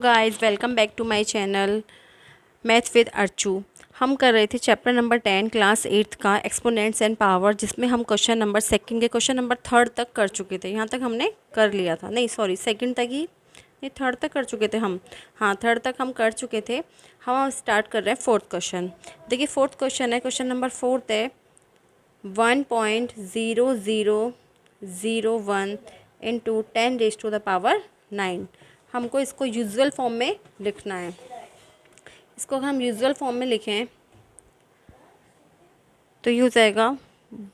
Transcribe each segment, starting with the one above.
Guys welcome back to my channel math with Archu. हम कर रहे थे चैप्टर नंबर 10 क्लास 8th का एक्सपोनेंट्स एंड पावर, जिसमें हम क्वेश्चन नंबर सेकंड के क्वेश्चन नंबर थर्ड तक कर चुके थे। यहाँ तक हमने कर लिया था, नहीं सॉरी सेकंड तक ही नहीं, थर्ड तक कर चुके थे हम। हाँ, थर्ड तक हम कर चुके थे। हम स्टार्ट कर रहे हैं फोर्थ क्वेश्चन। देखिए फोर्थ क्वेश्चन है, क्वेश्चन नंबर फोर्थ है 1.0001 इंटू 10⁻⁹ हमको इसको यूजुअल फॉर्म में लिखना है। इसको अगर हम यूजुअल फॉर्म में लिखें तो ये हो जाएगा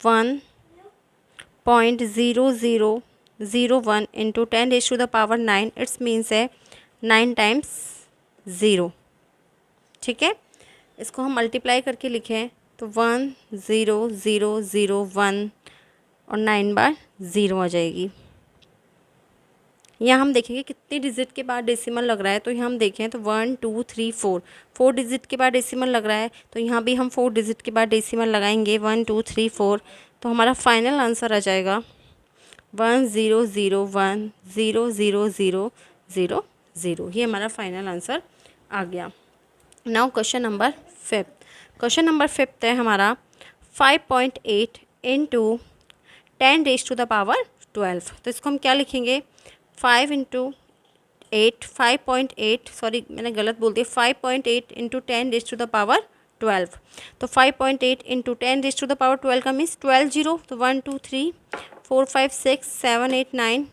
1.0001 इंटू 10⁻⁹ इट्स मीन्स है 9 टाइम्स 0। ठीक है, इसको हम मल्टीप्लाई करके लिखें तो 10001 और 9 बार 0 आ जाएगी। यहाँ हम देखेंगे कितनी डिजिट के बाद डेसिमल लग रहा है, तो यहाँ हम देखें तो 1 2 3 4 डिजिट के बाद डेसिमल लग रहा है, तो यहाँ भी हम 4 डिजिट के बाद डेसिमल लगाएंगे 1 2 3 4। तो हमारा फाइनल आंसर आ जाएगा 1001000000। ये हमारा फाइनल आंसर आ गया। Now question number fifth. Question number fifth है हमारा 5.8 इंटू 10⁻12। तो इसको हम क्या लिखेंगे, 5 इंटू 8 5.8 सॉरी मैंने गलत बोल दिया, 5.8 इंटू 10⁻12। तो 5.8 इंटू 10⁻12 का मीन्स 12 जीरो, तो 1 2 3 4 5 6 7 8 9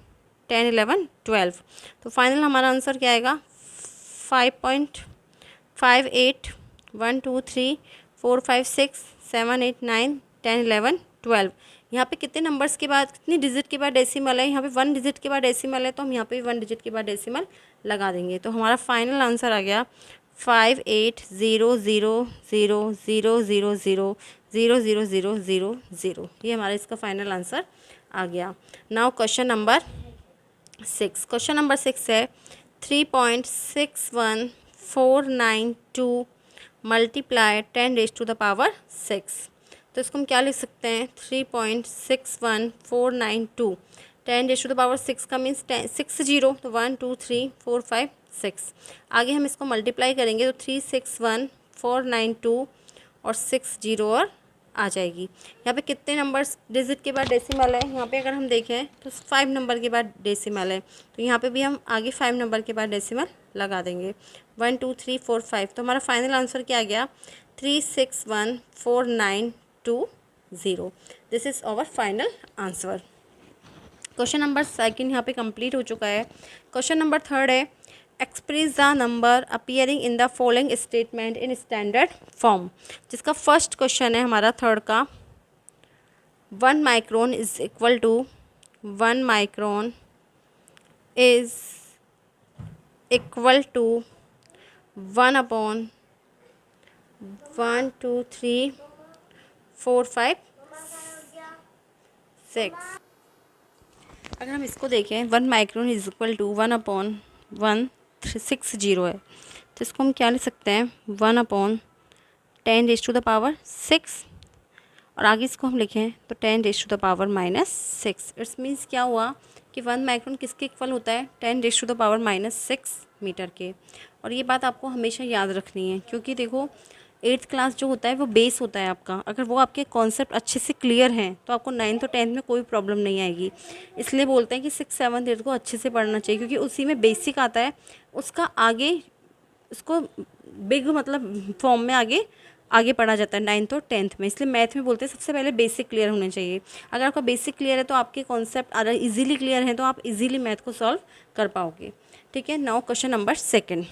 10 11 12। तो फाइनल हमारा आंसर क्या आएगा 5.58 1 2 3 4 5 6 7 8 9 10 11 12। यहाँ पे कितने नंबर्स के बाद, कितनी डिजिट के बाद डेसिमल है, यहाँ पे 1 डिजिट के बाद डेसिमल है, तो हम यहाँ पे भी 1 डिजिट के बाद डेसिमल लगा देंगे। तो हमारा फाइनल आंसर आ गया 580000000000। ये हमारा इसका फाइनल आंसर आ गया। Now question number 6। Question number 6 है 3.61492 मल्टीप्लाई 10⁻6। तो इसको हम क्या लिख सकते हैं, 3.61492 10⁻6 का मीन्स 6 जीरो, तो 1 2 3 4 5 6। आगे हम इसको मल्टीप्लाई करेंगे तो 361,492 और 6 जीरो और आ जाएगी। यहाँ पे कितने नंबर्स डिजिट के बाद डेसिमल है, यहाँ पे अगर हम देखें तो 5 नंबर के बाद डेसिमल है, तो यहाँ पे भी हम आगे 5 नंबर के बाद डेसिमल लगा देंगे 1 2 3 4 5। तो हमारा फाइनल आंसर क्या आ गया 361,492। This is our final answer. Question number second यहाँ पे कंप्लीट हो चुका है। क्वेश्चन नंबर थर्ड है express the number appearing in the following statement in standard form. जिसका फर्स्ट क्वेश्चन है हमारा थर्ड का 1 micron is equal to 1 micron is equal to 1/1 2 3 4 5 6। अगर हम इसको देखें 1 माइक्रोन इज इक्वल टू 1/160 है, तो इसको हम क्या लिख सकते हैं 1/10⁻6। और आगे इसको हम लिखें तो 10⁻⁻6। इट्स मीन्स क्या हुआ कि 1 माइक्रोन किसके इक्वल होता है 10⁻⁻6 मीटर के। और ये बात आपको हमेशा याद रखनी है, क्योंकि देखो 8th क्लास जो होता है वो बेस होता है आपका। अगर वो आपके कॉन्सेप्ट अच्छे से क्लियर हैं तो आपको 9th और 10th में कोई प्रॉब्लम नहीं आएगी। इसलिए बोलते हैं कि 6 7 8 को अच्छे से पढ़ना चाहिए, क्योंकि उसी में बेसिक आता है, उसका आगे उसको बिग मतलब फॉर्म में आगे आगे पढ़ा जाता है 9th और 10th में। इसलिए मैथ में बोलते हैं सबसे पहले बेसिक क्लियर होने चाहिए। अगर आपका बेसिक क्लियर है तो आपके कॉन्सेप्ट अगर ईजिली क्लियर हैं तो आप इजीली मैथ को सॉल्व कर पाओगे। ठीक है, now question number second.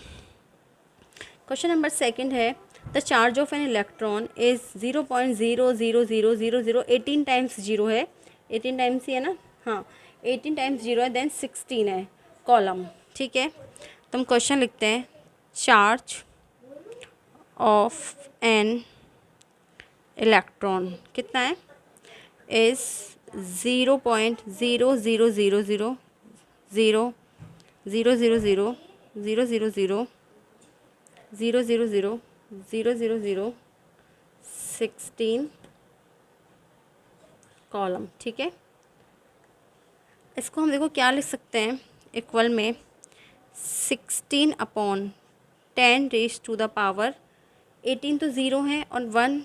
Question number second है the charge of an electron is 0.00000 18 times 0 है, 18 टाइम्स ही है ना, हाँ 18 टाइम्स 0 है, देन 16 है कॉलम। ठीक है, तो हम क्वेश्चन लिखते हैं चार्ज ऑफ एन इलेक्ट्रॉन कितना है इज़ 0.00000000000000016 कॉलम। ठीक है, इसको हम देखो क्या लिख सकते हैं इक्वल में 16/10⁻, 18 तो ज़ीरो है और वन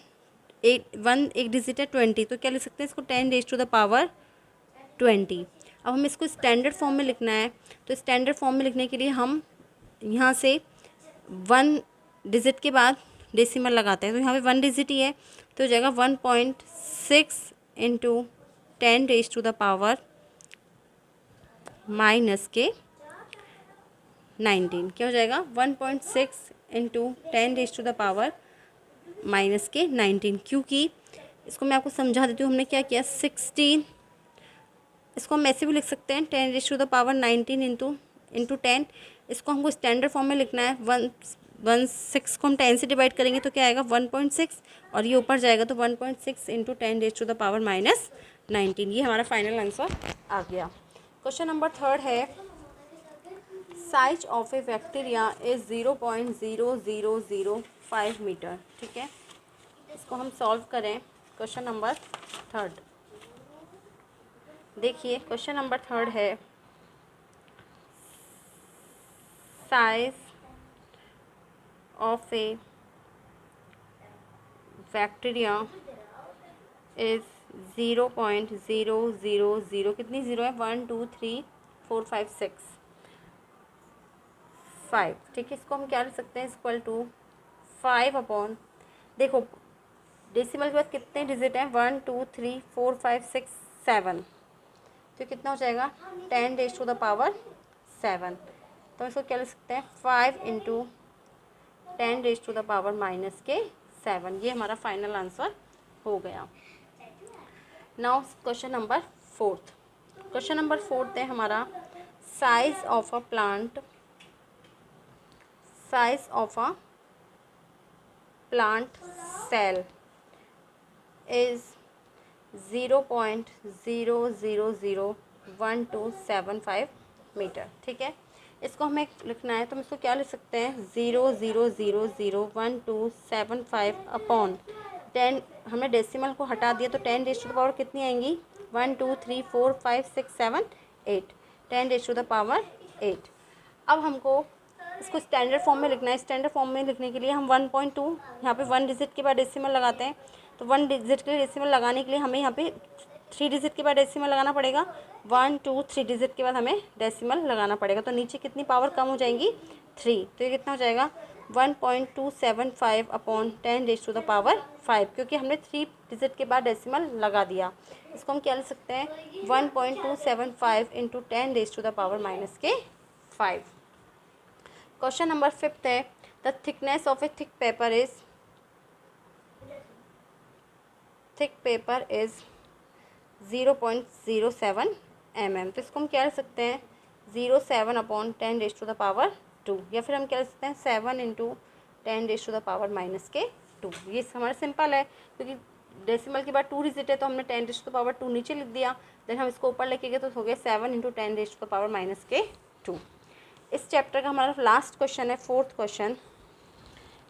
एक डिजिट है 20, तो क्या लिख सकते हैं इसको 10⁻20। अब हम इसको स्टैंडर्ड फॉर्म में लिखना है, तो स्टैंडर्ड फॉर्म में लिखने के लिए हम यहाँ से वन डिजिट के बाद डेसिमल लगाते हैं, तो यहाँ पे वन डिजिट ही है, तो हो जाएगा 1.6 इंटू 10⁻⁻⁻19 क्या हो जाएगा 1.6 इंटू 10⁻⁻⁻19, क्योंकि इसको मैं आपको समझा देती हूँ। हमने क्या किया 16, इसको हम ऐसे भी लिख सकते हैं 10⁻19 इंटू 10। इसको हमको स्टैंडर्ड फॉर्म में लिखना है। 1.6 को हम 10 से डिवाइड करेंगे तो क्या आएगा 1.6, और ये ऊपर जाएगा तो 1.6 इंटू 10⁻⁻19। ये हमारा फाइनल आंसर आ गया। क्वेश्चन नंबर 3 है size of a bacteria is 0.0005 metre. ठीक है, इसको हम सॉल्व करें। क्वेश्चन नंबर 3 देखिए, क्वेश्चन नंबर 3 है size of a bacteria is 0.000, कितनी ज़ीरो है 1 2 3 4 5 6 5। ठीक है, इसको हम क्या लिख सकते हैं इक्वल टू 5 देखो डेसिमल के बाद कितने डिजिट हैं 1 2 3 4 5 6 7, तो कितना हो जाएगा 10⁻7। तो इसको क्या लिख सकते हैं 5 इंटू 10⁻⁻7। ये हमारा फाइनल आंसर हो गया। Now question number 4। Question number 4 है हमारा size of a plant cell is 0.000127 metre. ठीक है, इसको हमें लिखना है, तो हम इसको क्या लिख सकते हैं 0.000127 हमने डेसिमल को हटा दिया तो 10⁻⁻ कितनी आएंगी 1 2 3 4 5 6 7 8 10⁻8। अब हमको इसको स्टैंडर्ड फॉर्म में लिखना है। स्टैंडर्ड फॉर्म में लिखने के लिए हम 1.2 यहाँ पे 1 डिजिट के बाद डेसिमल लगाते हैं, तो 1 डिजिट के लिए डेसिमल लगाने के लिए हमें यहाँ पे 3 डिजिट के बाद डेसिमल लगाना पड़ेगा। 1 2 3 डिजिट के बाद हमें डेसिमल लगाना पड़ेगा, तो नीचे कितनी पावर कम हो जाएंगी 3, तो ये कितना हो जाएगा 1.275/10⁻5, क्योंकि हमने 3 डिजिट के बाद डेसिमल लगा दिया। इसको हम क्या लिख सकते हैं 1.275 इंटू 10⁻⁻5। क्वेश्चन नंबर 5 है the thickness of A thick paper is 0.07 mm। तो इसको हम क्या लिख सकते हैं 0.7/10⁻², या फिर हम क्या लिख सकते हैं 7 इंटू 10⁻⁻2। ये हमारा सिंपल है, क्योंकि डेसिमल के बाद 2 डिजिट है तो हमने 10⁻2 नीचे लिख दिया, देन हम इसको ऊपर लिखेंगे तो हो गया 7 इंटू 10⁻2। इस चैप्टर का हमारा लास्ट क्वेश्चन है 4th question.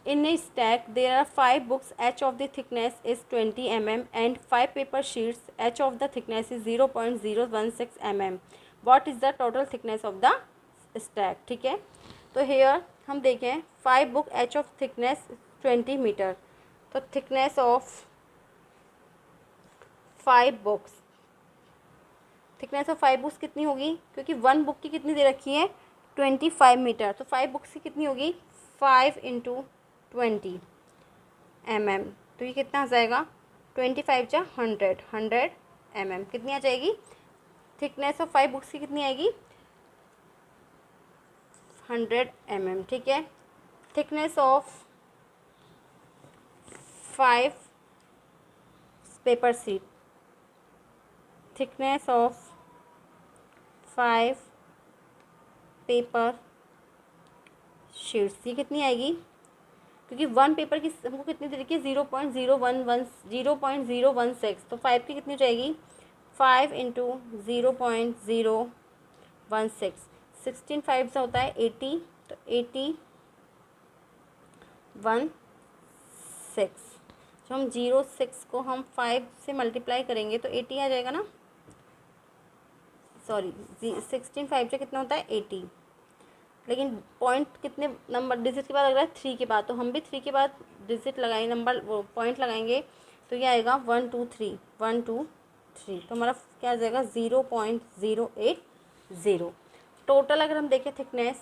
In a stack there are 5 books, each of the thickness is 20 mm and 5 paper sheets, each of the thickness is 0.016 mm. What is the total thickness of the stack? ठीक है, तो here हम देखें 5 book each of thickness 20 metre, तो thickness of 5 books कितनी होगी, क्योंकि 1 book की कितनी दे रखी है 25 मीटर, तो 5 बुक्स की कितनी होगी 5 इंटू 20 mm, तो ये कितना आ जाएगा 25 जा 100 mm कितनी आ जाएगी। थिकनेस ऑफ 5 बुक्स की कितनी आएगी 100 mm। ठीक है, thickness of 5 paper sheet, thickness of 5 paper sheets ये कितनी आएगी, क्योंकि 1 पेपर की हमको कितनी दे रखी है 0.016, तो 5 की कितनी हो जाएगी 5 इंटू 0.016, 16 5 से होता है 80, तो 8016, जो हम 06 को हम 5 से मल्टीप्लाई करेंगे तो 80 आ जाएगा ना, सॉरी 16 5 से कितना होता है 80, लेकिन पॉइंट कितने नंबर डिजिट के बाद लग रहा है 3 के बाद, तो हम भी 3 के बाद डिजिट लगाएंगे, नंबर वो पॉइंट लगाएंगे, तो ये आएगा 1 2 3 1 2 3। तो हमारा क्या आ जाएगा 0.080। टोटल अगर हम देखें थिकनेस,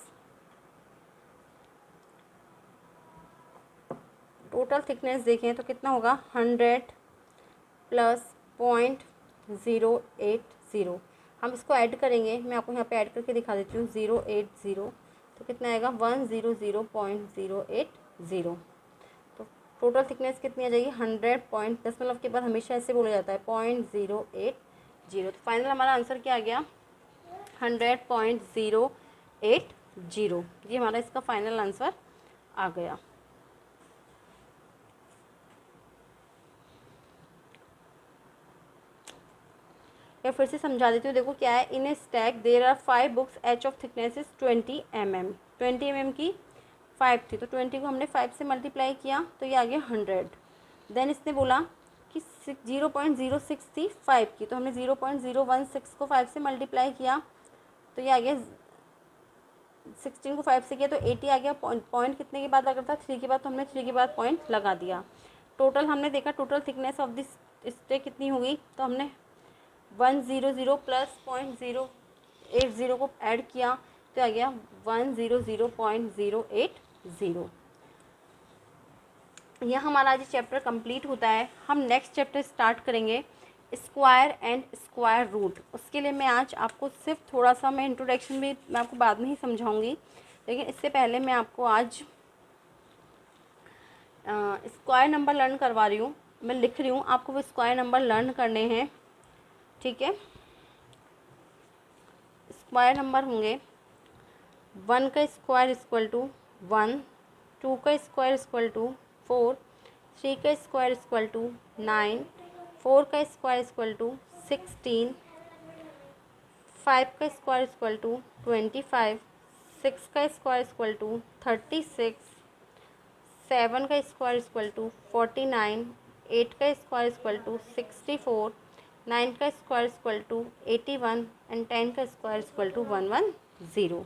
टोटल थिकनेस देखें तो कितना होगा 100 प्लस 0.080। हम इसको ऐड करेंगे, मैं आपको यहाँ पे ऐड करके दिखा देती हूँ 080, तो कितना आएगा 100.080। तो टोटल थिकनेस कितनी आ जाएगी 100.10 के बाद हमेशा ऐसे बोला जाता है 0.080। तो फाइनल हमारा आंसर क्या आ गया 100.080। ये हमारा इसका फाइनल आंसर आ गया। या फिर से समझा देती हूँ, देखो क्या है, in a stack there are 5 books, each of thickness is 20 mm। 20 mm की 5 थी, तो 20 को हमने 5 से मल्टीप्लाई किया तो ये आ गया 100। देन इसने बोला कि 0.06 थी 5 की, तो हमने 0.016 को 5 से मल्टीप्लाई किया तो ये आ गया 16 को 5 से किया तो 80 आ गया। पॉइंट कितने के बाद लगा था 3 के बाद, तो हमने 3 के बाद पॉइंट लगा दिया। टोटल हमने देखा total thickness of this stack कितनी होगी, तो हमने 100 प्लस 0.080 को ऐड किया तो आ गया 100.080। यह हमारा आज चैप्टर कंप्लीट होता है। हम नेक्स्ट चैप्टर स्टार्ट करेंगे स्क्वायर एंड स्क्वायर रूट। उसके लिए मैं आज आपको सिर्फ थोड़ा सा, मैं इंट्रोडक्शन भी मैं आपको बाद में ही समझाऊंगी, लेकिन इससे पहले मैं आपको आज स्क्वायर नंबर लर्न करवा रही हूँ। मैं लिख रही हूँ, आपको वो स्क्वायर नंबर लर्न करने हैं, ठीक है। स्क्वायर नंबर होंगे 1 का स्क्वायर इक्वल टू 1, 2 का स्क्वायर इक्वल टू 4, 3 का स्क्वायर इक्वल टू 9, 4 का स्क्वायर इक्वल टू 16, 5 का स्क्वायर इक्वल टू 25, 6 का स्क्वायर इक्वल टू 36, 7 का स्क्वायर इक्वल टू 49, 8 का स्क्वायर इक्वल टू 64, 9 का स्क्वायर इक्वल टू 81 एंड 10 का स्क्वायर इक्वल टू 110।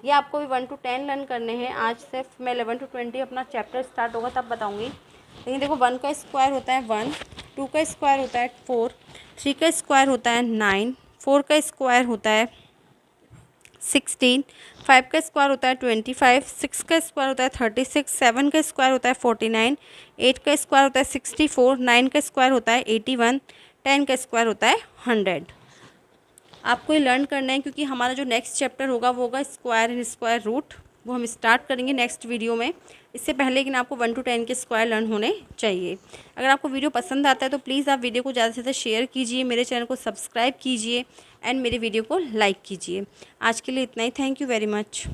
ये आपको भी 1 to 10 लर्न करने हैं। आज सिर्फ मैं 11 to 20 अपना चैप्टर स्टार्ट होगा तब बताऊंगी। लेकिन देखो 1 का स्क्वायर होता है 1, 2 का स्क्वायर होता है 4, 3 का स्क्वायर होता है 9, 4 का स्क्वायर होता है 16, 5 का स्क्वायर होता है 25, 6 का स्क्वायर होता है 36, 7 का स्क्वायर होता है 49, 8 का स्क्वायर होता है 64, 9 का स्क्वायर होता है 81, 10 का स्क्वायर होता है 100। आपको ये लर्न करना है क्योंकि हमारा जो नेक्स्ट चैप्टर होगा वो होगा स्क्वायर एंड स्क्वायर रूट। वो हम स्टार्ट करेंगे नेक्स्ट वीडियो में। इससे पहले लेकिन आपको 1 to 10 के स्क्वायर लर्न होने चाहिए। अगर आपको वीडियो पसंद आता है तो प्लीज़ आप वीडियो को ज़्यादा से ज़्यादा शेयर कीजिए, मेरे चैनल को सब्सक्राइब कीजिए एंड मेरे वीडियो को लाइक कीजिए। आज के लिए इतना ही। Thank you very much.